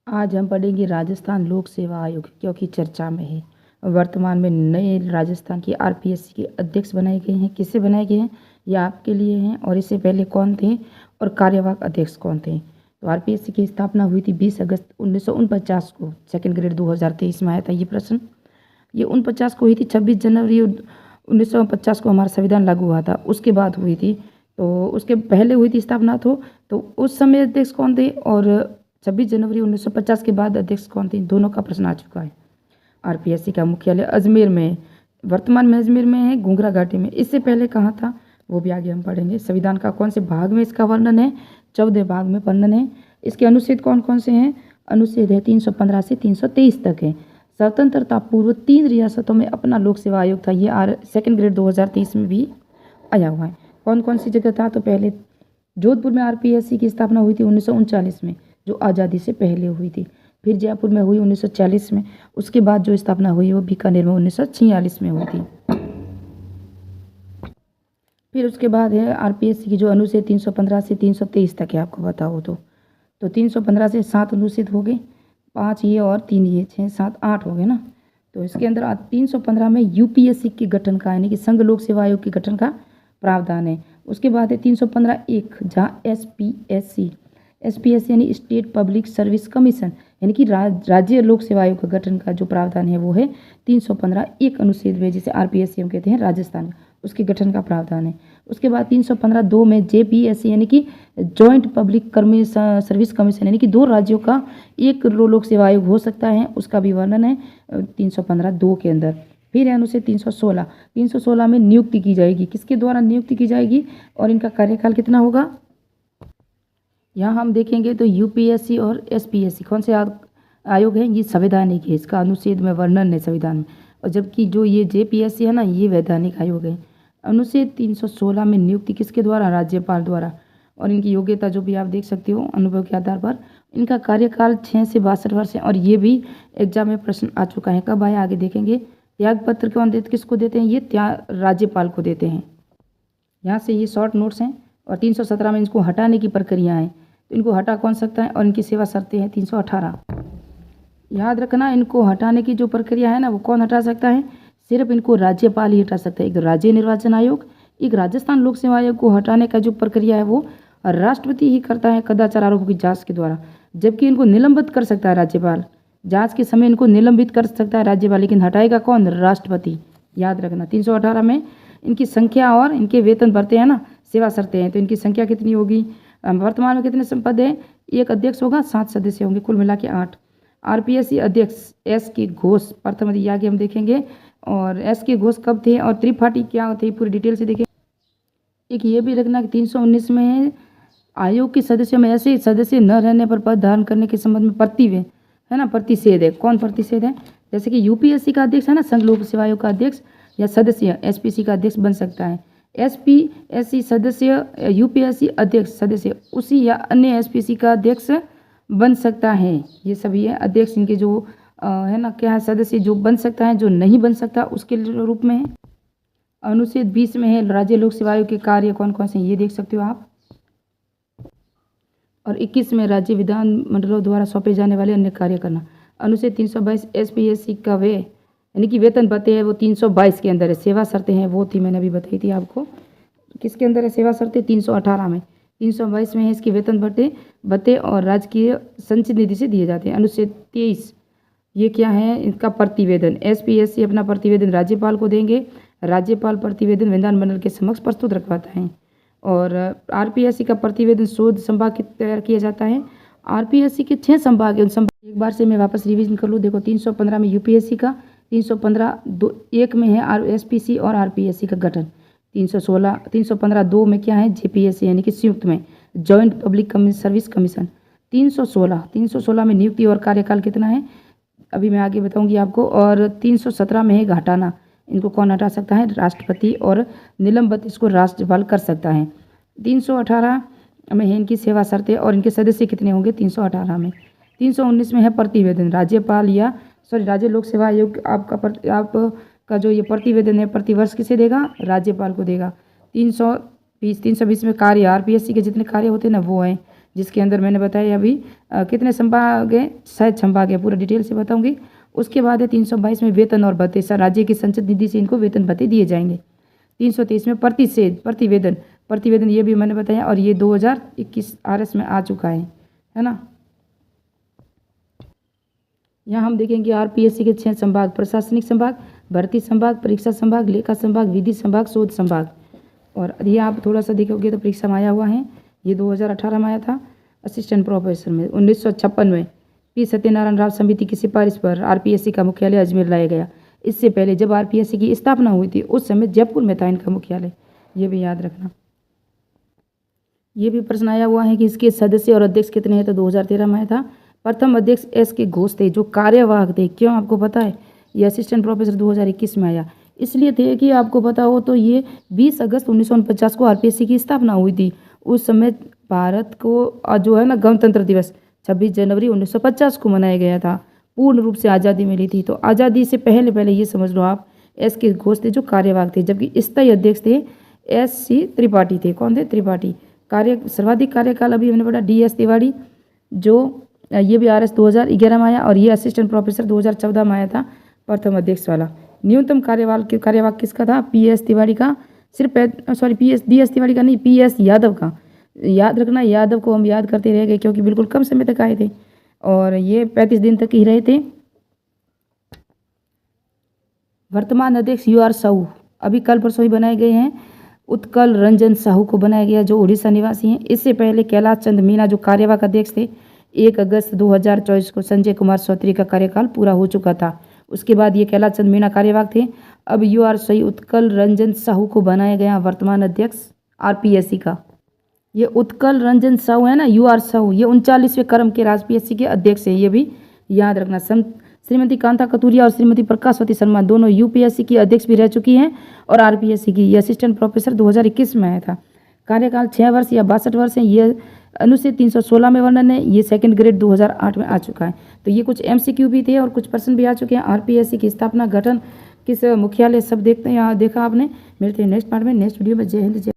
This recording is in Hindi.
आज हम पढ़ेंगे राजस्थान लोक सेवा आयोग, क्योंकि चर्चा में है। वर्तमान में नए राजस्थान की आरपीएससी के अध्यक्ष बनाए गए हैं। किससे बनाए गए हैं ये आपके लिए हैं, और इससे पहले कौन थे और कार्यवाहक अध्यक्ष कौन थे। तो आरपीएससी की स्थापना हुई थी 20 अगस्त 1949 को। सेकंड ग्रेड 2023 में आया था ये प्रश्न। ये 49 को हुई थी। 26 जनवरी 1950 को हमारा संविधान लागू हुआ था, उसके बाद हुई थी। तो उसके पहले हुई थी स्थापना। तो उस समय अध्यक्ष कौन थे और 26 जनवरी 1950 के बाद अध्यक्ष कौन थे, दोनों का प्रश्न आ चुका है। आरपीएससी का मुख्यालय अजमेर में है। वर्तमान में अजमेर में है, घुंघरा घाटी में। इससे पहले कहाँ था वो भी आगे हम पढ़ेंगे। संविधान का कौन से भाग में इसका वर्णन है, 14 भाग में वर्णन है। इसके अनुच्छेद कौन कौन से हैं, अनुच्छेद है 315 से 323 तक है। स्वतंत्रता पूर्व 3 रियासतों में अपना लोक सेवा आयोग था। ये सेकंड ग्रेड 2023 में भी आया हुआ है। कौन कौन सी जगह था, तो पहले जोधपुर में आरपीएससी की स्थापना हुई थी 1939 में, जो आज़ादी से पहले हुई थी। फिर जयपुर में हुई 1940 में। उसके बाद जो स्थापना हुई वो बीकानेर में 1946 में हुई थी। फिर उसके बाद है आरपीएससी की जो अनुच्छेद 315 से 323 तक है, आपको बताओ तो 315 से 7 अनुच्छेद हो गए, 5 ये और 3 ये, 6 7 8 हो गए ना। तो इसके अंदर 315 में यूपीएससी के गठन का, यानी कि संघ लोक सेवा आयोग के गठन का प्रावधान है। उसके बाद है 315 एक, जहाँ एसपीएससी यानी स्टेट पब्लिक सर्विस कमीशन, यानी कि राज्य लोक सेवा आयोग का गठन का जो प्रावधान है वो है 315 एक अनुच्छेद में, जिसे आरपीएससी हम कहते हैं राजस्थान, उसके गठन का प्रावधान है। उसके बाद 315 दो में जेपीएससी यानी कि जॉइंट पब्लिक सर्विस कमीशन, यानी कि 2 राज्यों का एक लोक सेवा आयोग हो सकता है, उसका भी वर्णन है 315 दो के अंदर। फिर है अनुच्छेद 316 में नियुक्ति की जाएगी। किसके द्वारा नियुक्ति की जाएगी और इनका कार्यकाल कितना होगा, यहाँ हम देखेंगे तो यूपीएससी और एसपीएससी कौन से आयोग हैं, ये संवैधानिक है, इसका अनुच्छेद में वर्णन है संविधान में। और जबकि जो ये जेपीएससी है ना, ये वैधानिक आयोग है। अनुच्छेद 316 में नियुक्ति किसके द्वारा, राज्यपाल द्वारा। और इनकी योग्यता जो भी आप देख सकते हो अनुभव के आधार पर। इनका कार्यकाल 6 से 62 वर्ष है, और ये भी एग्जाम में प्रश्न आ चुका है। कब आया आगे देखेंगे। त्याग पत्र कौन देते, किसको देते हैं, ये राज्यपाल को देते हैं। यहाँ से ये शॉर्ट नोट्स हैं। और 317 में इनको हटाने की प्रक्रिया है, तो इनको हटा कौन सकता है, और इनकी सेवा शर्तें हैं 318। याद रखना, इनको हटाने की जो प्रक्रिया है ना, वो कौन हटा सकता है, सिर्फ इनको राज्यपाल ही हटा सकता है। एक तो राज्य निर्वाचन आयोग, एक राजस्थान लोक सेवा आयोग को हटाने का जो प्रक्रिया है वो राष्ट्रपति ही करता है कदाचार आरोपों की जांच के द्वारा। जबकि इनको निलंबित कर सकता है राज्यपाल, जांच के समय इनको निलंबित कर सकता है राज्यपाल, लेकिन हटाएगा कौन, राष्ट्रपति। याद रखना 318 में इनकी संख्या और इनके वेतन भरते हैं ना, सेवा शर्तें हैं, तो इनकी संख्या कितनी होगी। वर्तमान में कितने पद है, एक अध्यक्ष होगा, 7 सदस्य होंगे, कुल मिला के 8। आरपीएससी अध्यक्ष एस के घोष प्रथम, आगे हम देखेंगे। और एस के घोष कब थे और त्रिपाठी क्या थे, पूरी डिटेल से देखें। एक ये भी रखना कि 319 में आयोग के सदस्यों में ऐसे सदस्य न रहने पर पद धारण करने के संबंध में प्रतिवेदन है ना, प्रतिषेध है। कौन प्रतिषेध है, जैसे कि यूपीएससी का अध्यक्ष है ना, संघ लोक सेवा आयोग का अध्यक्ष या सदस्य एसपीसी का अध्यक्ष बन सकता है। एसपीएससी सदस्य, यूपीएससी अध्यक्ष सदस्य उसी या अन्य एसपीसी का अध्यक्ष बन सकता है। ये सभी है अध्यक्ष, इनके जो है ना क्या है, सदस्य जो बन सकता है, जो नहीं बन सकता उसके रूप में है। अनुच्छेद 20 में है राज्य लोक सेवा आयोग के कार्य कौन कौन से हैं, ये देख सकते हो आप। और 21 में राज्य विधान मंडलों द्वारा सौंपे जाने वाले अन्य कार्य करना। अनुच्छेद 322 एसपीएससी का वे यानी कि वेतन भत्ते है वो 322 के अंदर है। सेवा शर्तें हैं वो थी, मैंने अभी बताई थी आपको। किसके अंदर है सेवा शर्तें, 318 में। 322 में है इसके वेतन भत्ते और राजकीय संचित निधि से दिए जाते हैं। अनुच्छेद 23 ये क्या है, इनका प्रतिवेदन। एसपीएससी अपना प्रतिवेदन राज्यपाल को देंगे, राज्यपाल प्रतिवेदन विधानमंडल के समक्ष प्रस्तुत रखवाता है। और आरपीएससी का प्रतिवेदन शोध संभाग के तैयार किया जाता है। आरपीएससी के 6 संभाग है, उन संभाग एक बार से मैं वापस रिवीजन कर लूँ। देखो 315 में यूपीएससी का, 315 एक में है एसपीसी और आरपीएससी का गठन। 315 दो में क्या है, जेपीएससी यानी कि संयुक्त में जॉइंट पब्लिक सर्विस कमीशन। 316 में नियुक्ति और कार्यकाल कितना है, अभी मैं आगे बताऊंगी आपको। और 317 में है हटाना, इनको कौन हटा सकता है, राष्ट्रपति, और निलंबित इसको राज्यपाल कर सकता है। 318 में है इनकी सेवा शर्तें और इनके सदस्य कितने होंगे 318 में। 319 में है प्रतिवेदन, राज्यपाल या राज्य लोक सेवा आयोग आपका जो ये प्रतिवेदन है प्रतिवर्ष किसे देगा, राज्यपाल को देगा। 320 में कार्य, आरपीएससी के जितने कार्य होते हैं ना वो हैं। जिसके अंदर मैंने बताया अभी कितने संभाग हैं, 7 संभाग है, पूरा डिटेल से बताऊंगी। उसके बाद है 322 में वेतन और भत्ते, राज्य की संचित निधि से इनको वेतन भत्ते दिए जाएंगे। 323 में प्रतिवेदन ये भी मैंने बताया, और ये 2021 RS में आ चुका है ना। यहाँ हम देखेंगे RPSC के 6 संभाग: प्रशासनिक संभाग, भर्ती संभाग, परीक्षा संभाग, लेखा संभाग, विधि संभाग, शोध संभाग। और ये आप थोड़ा सा देखोगे तो परीक्षा में आया हुआ है, ये 2018 में आया था असिस्टेंट प्रोफेसर में। 1956 में P सत्यनारायण राव समिति की सिफारिश पर RPSC का मुख्यालय अजमेर लाया गया। इससे पहले जब RPSC की स्थापना हुई थी उस समय जयपुर में था इनका मुख्यालय, ये भी याद रखना। ये भी प्रश्न आया हुआ है कि इसके सदस्य और अध्यक्ष कितने हैं, तो 2013 में आया था। प्रथम अध्यक्ष SK घोष थे, जो कार्यवाहक थे। क्यों, आपको पता है, ये असिस्टेंट प्रोफेसर 2021 में आया, इसलिए थे कि आपको पता हो तो ये 20 अगस्त 1949 को RPSC की स्थापना हुई थी। उस समय भारत को जो है ना गणतंत्र दिवस 26 जनवरी 1950 को मनाया गया था, पूर्ण रूप से आज़ादी मिली थी। तो आज़ादी से पहले ये समझ लो आप, SK घोष थे जो कार्यवाहक थे, जबकि स्थायी अध्यक्ष थे SC त्रिपाठी थे। कौन थे? त्रिपाठी। सर्वाधिक कार्यकाल अभी हमने पढ़ा DS तिवारी, जो ये भी RS 2011 में आया, और ये असिस्टेंट प्रोफेसर 2014 में आया था, प्रथम अध्यक्ष वाला। न्यूनतम कार्यवाहक किसका था? PS तिवारी का, सिर्फ DS तिवारी का नहीं, PS यादव का। याद रखना, यादव को हम याद करते रह गए क्योंकि बिल्कुल कम समय तक आए थे, और ये 35 दिन तक ही रहे थे। वर्तमान अध्यक्ष UR साहू अभी कल परसों ही बनाए गए हैं। उत्कल रंजन साहू को बनाया गया, जो उड़ीसा निवासी हैं। इससे पहले कैलाश चंद मीणा जो कार्यवाहक अध्यक्ष थे, 1 अगस्त 2024 को संजय कुमार चौधरी का कार्यकाल पूरा हो चुका था। उसके बाद ये कैलाश चंद मीणा कार्यवाहक थे। अब UR साहू उत्कल रंजन साहू को बनाया गया वर्तमान अध्यक्ष RPSC का। ये उत्कल रंजन साहू है ना, UR साहू, ये 39वें क्रम के RPSC के अध्यक्ष हैं, ये भी याद रखना। श्रीमती कांता कतूरिया और श्रीमती प्रकाशवती शर्मा दोनों UPSC की अध्यक्ष भी रह चुकी हैं, और RPSC की ये असिस्टेंट प्रोफेसर 2021 में आया था। कार्यकाल 6 वर्ष या 62 वर्ष है, ये अनुच्छेद 316 में वर्णन है। ये 2nd ग्रेड 2008 में आ चुका है। तो ये कुछ MCQ भी थे और कुछ प्रश्न भी आ चुके हैं। RPSC की स्थापना, गठन, किस मुख्यालय, सब देखते हैं, यहाँ देखा आपने। मिलते हैं नेक्स्ट पार्ट में, नेक्स्ट वीडियो में। जय हिंद, जय